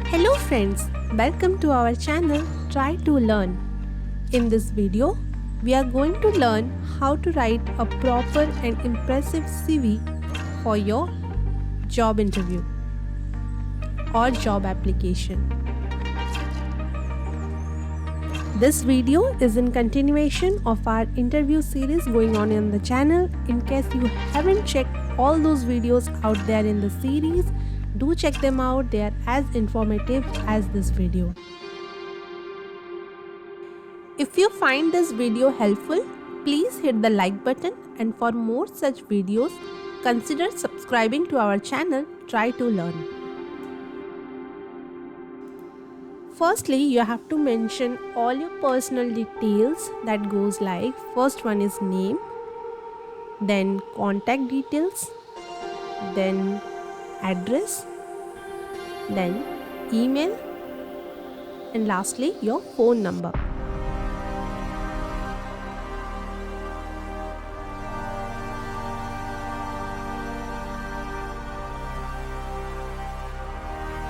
Hello friends, welcome to our channel Try to Learn. In this video, we are going to learn how to write a proper and impressive CV for your job interview or job application. This video is in continuation of our interview series going on in the channel. In case you haven't checked all those videos out there in the series, do check them out. They are as informative as this video. If you find this video helpful, please hit the like button, and for more such videos, consider subscribing to our channel Try to Learn. Firstly, you have to mention all your personal details. That goes like, first one is name, then contact details, then address, then email, and lastly your phone number.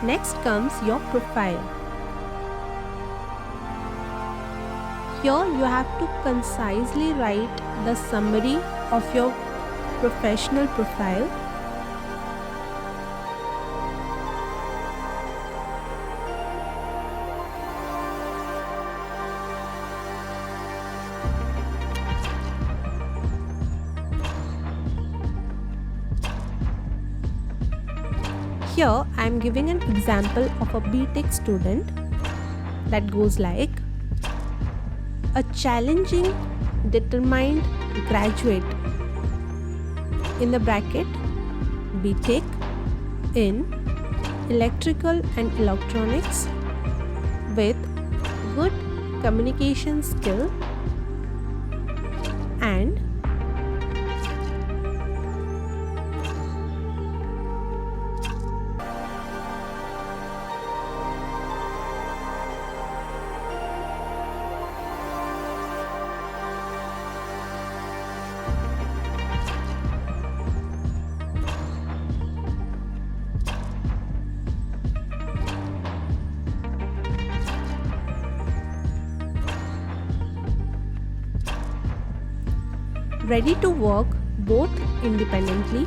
Next comes your profile. Here you have to concisely write the summary of your professional profile. Here I am giving an example of a Vitae student that goes like, a challenging, determined graduate, in the bracket Vitae in electrical and electronics with good communication skill and ready to work both independently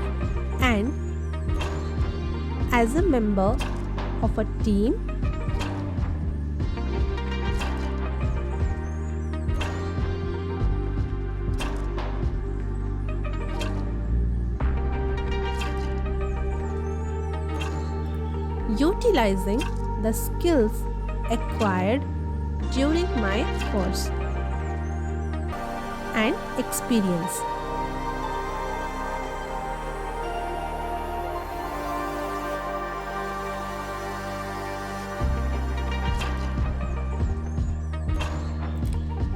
and as a member of a team, utilizing the skills acquired during my course and experience.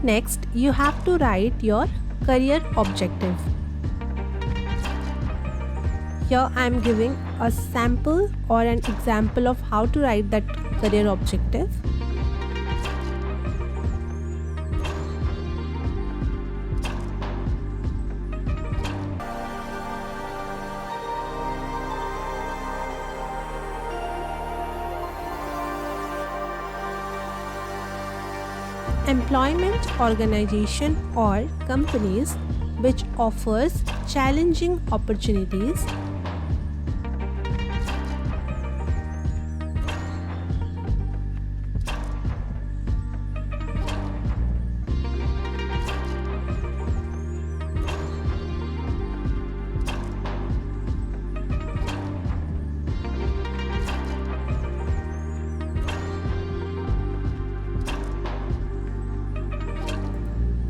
Next, you have to write your career objective. Here I am giving a sample or an example of how to write that career objective. Employment organization or companies which offers challenging opportunities,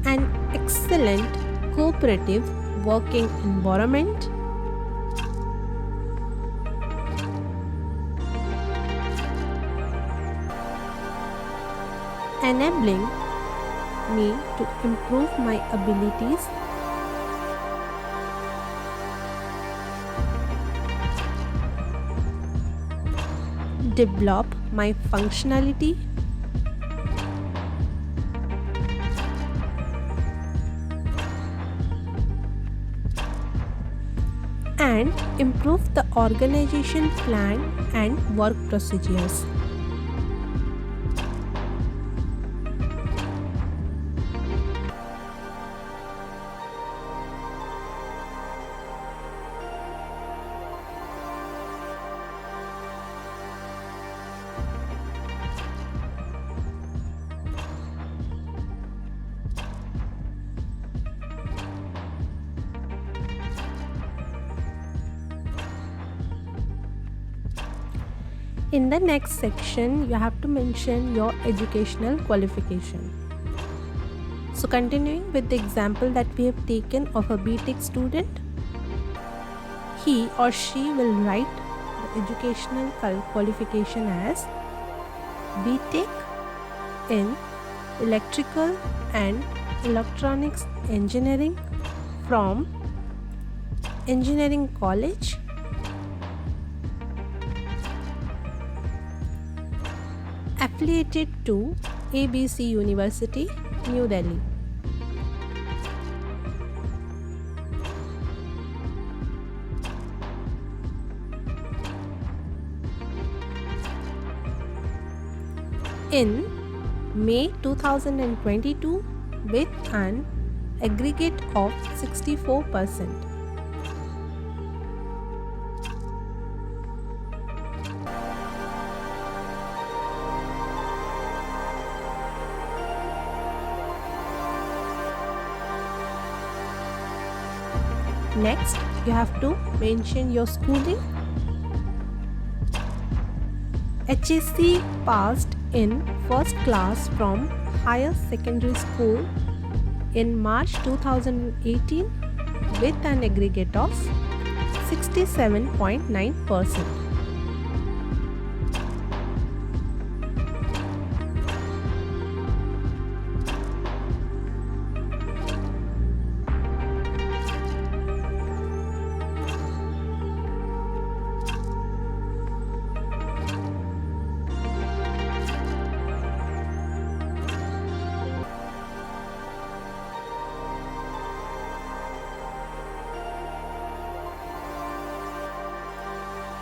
an excellent cooperative working environment, enabling me to improve my abilities, develop my functionality, and improve the organization plan and work procedures. In the next section, you have to mention your educational qualification. So continuing with the example that we have taken of a BTech student, he or she will write the educational qualification as BTech in Electrical and Electronics Engineering from Engineering College, affiliated to ABC University, New Delhi. In May 2022 with an aggregate of 64%. Next, you have to mention your schooling. HSC passed in first class from higher secondary school in March 2018 with an aggregate of 67.9%.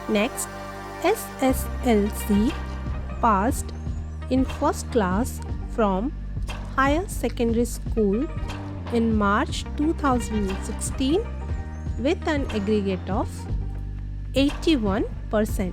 Next, SSLC passed in first class from higher secondary school in March 2016 with an aggregate of 81%.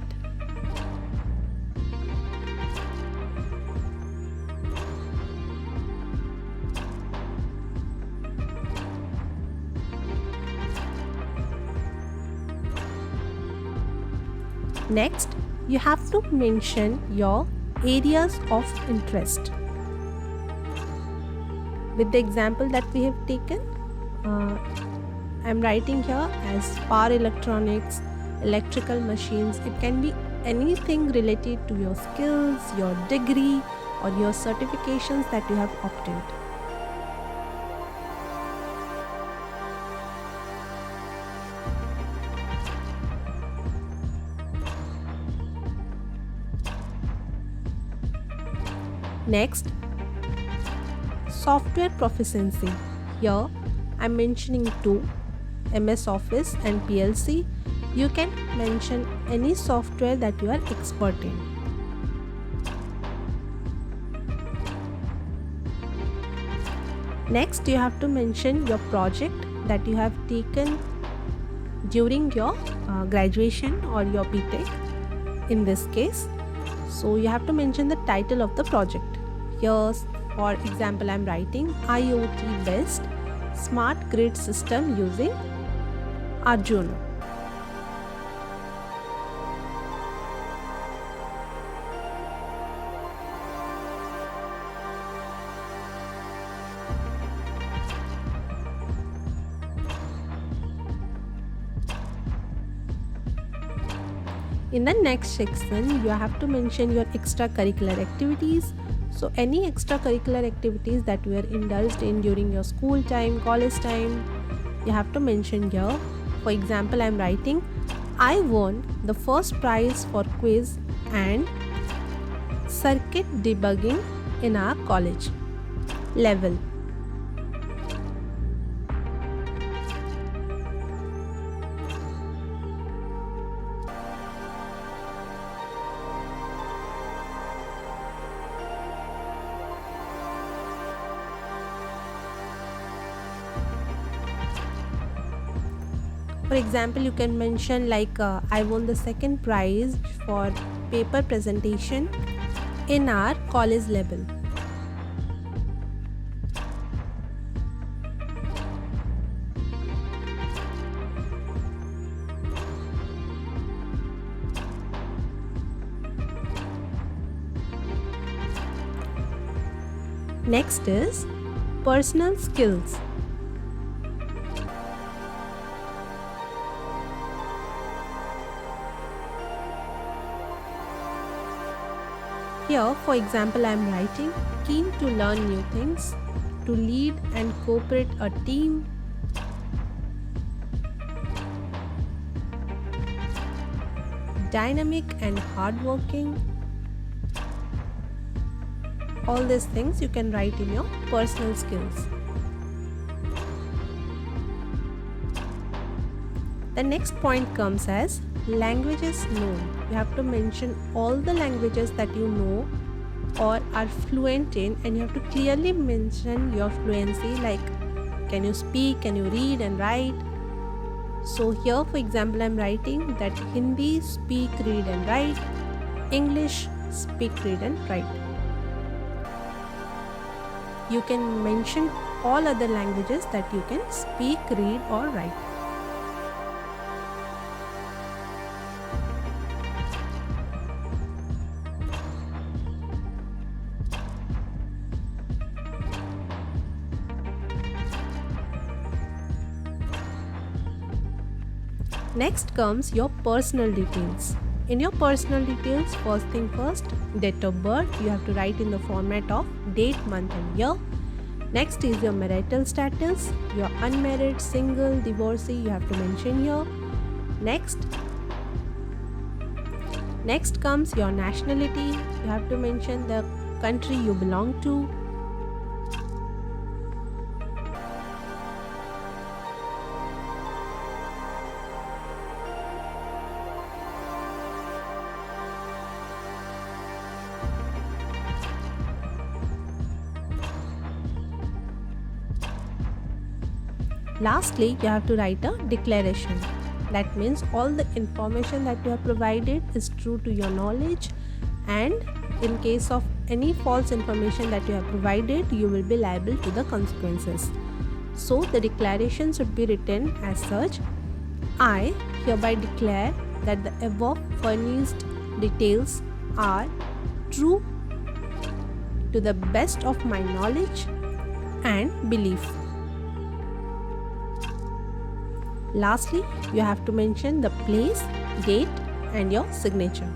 Next, you have to mention your areas of interest. With the example that we have taken, I am writing here as power electronics, electrical machines. It can be anything related to your skills, your degree, or your certifications that you have obtained. Next, software proficiency. Here I am mentioning two, MS Office and PLC. You can mention any software that you are expert in. Next, you have to mention your project that you have taken during your graduation or your BTech in this case. So you have to mention the title of the project. Here, for example, I am writing IoT based smart grid system using Arduino. In the next section, you have to mention your extracurricular activities. So any extracurricular activities that you are indulged in during your school time, college time, you have to mention here. For example, I am writing, I won the first prize for quiz and circuit debugging in our college level. For example, you can mention like I won the second prize for paper presentation in our college level. Next is personal skills. Here, for example, I am writing keen to learn new things, to lead and cooperate a team, dynamic and hardworking. All these things you can write in your personal skills. The next point comes as languages known. You have to mention all the languages that you know or are fluent in, and you have to clearly mention your fluency, like can you speak, can you read and write. So here, for example, I'm writing that Hindi, speak, read and write, English, speak, read and write. You can mention all other languages that you can speak, read or write. Next comes your personal details. In your personal details, first thing first, date of birth, you have to write in the format of date, month and year. Next is your marital status, your unmarried, single, divorcee, you have to mention here. Next comes your nationality, you have to mention the country you belong to. Lastly, you have to write a declaration. That means all the information that you have provided is true to your knowledge, and in case of any false information that you have provided, you will be liable to the consequences. So the declaration should be written as such: I hereby declare that the above furnished details are true to the best of my knowledge and belief. Lastly, you have to mention the place, date and your signature.